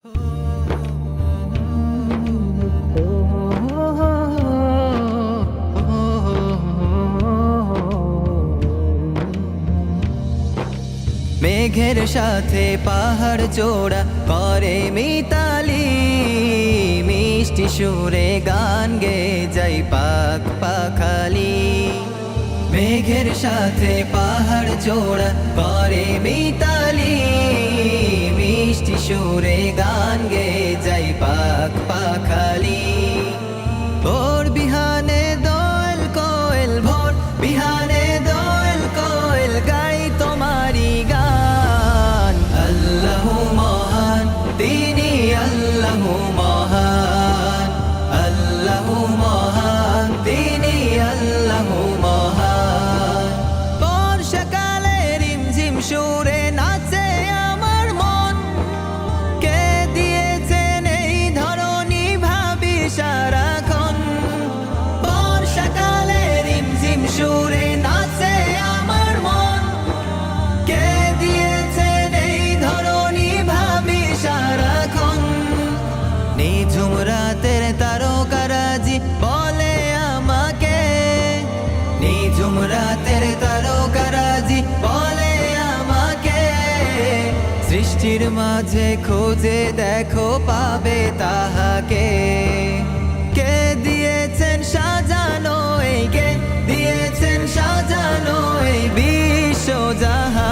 মেঘের সাথে পাহাড় জোড়া করে মিতালি, মিষ্টি সুরে গান গে যাই পাক পাখালি। মেঘের সাথে পাহাড় জোড়া করে মিতালি, মিষ্টি সুরে গান গে যাই পাক পাখালি। ভোর বিহানে দোয়েল কোয়েল, ভোর বিহানে দোয়েল কোয়েল গাই তোমারি গান। আল্লাহু মহান তিনি, আল্লাহু মহান, আল্লাহু মহান তিনি, আল্লাহু মহান। বর্ষাকালে রিমঝিম সুরে নাচে আমার মন, কে দিয়েছেন এই ধরনী ভাবি সারাক্ষণ। বর্ষাকালে রিমঝিম সুরে নাচে আমার মন, কে দিয়েছেন এই ধরনী ভাবি সারাক্ষণ। নিঝুম রাতের তারকারাজি বলে আমাকে, নিঝুম রাতের তারকারাজি বলে আমাকে, সৃষ্টির মাঝে খুঁজে দেখো পাবে তাহাকে। কে দিয়েছেন সাজানো এই, কে দিয়েছেন সাজানো এই বিশ্বজাহান।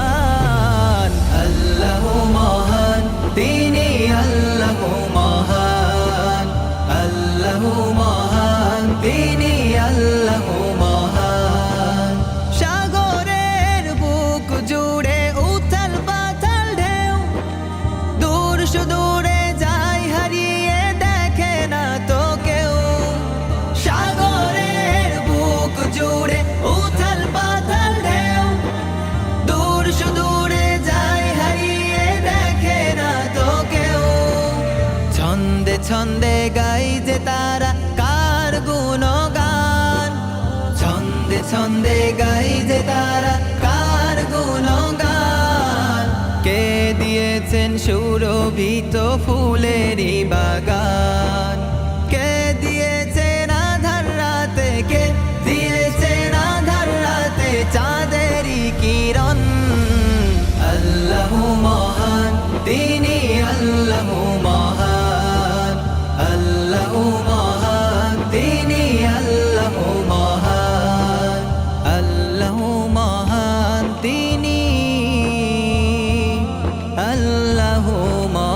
আল্লাহু মহান তিনি, আল্লাহু মহান, আল্লাহু মহান তিনি, আল্লাহু মহান। সাগরের বুক জুড়ে উথাল পাথাল ঢেউ, দূর সুদূরে যায় হারিয়ে দেখে না তো কেউ। সাগরের বুক জুড়ে উথাল পাথাল ঢেউ, দূর সুদূরে যায় হারিয়ে দেখে না তো কেউ। ছন্দে ছন্দে গাই যে তারা কার গুণগান, ছন্দে ছন্দে গাই যে তারা কার গুণগান। কে দিয়েছেন সুরভিত ফুলেরই বাগান, কে দিয়েছেন আধার রাতে, কে দিয়েছেন আধার রাতে চাঁদেরই কিরণ। আল্লাহু মহান তিনি, আল্লাহু মহান, আল্লাহু মহান তিনি, আল্লাহু মহান, আল্লাহু মহান তিনি, আল্লাহু মহান।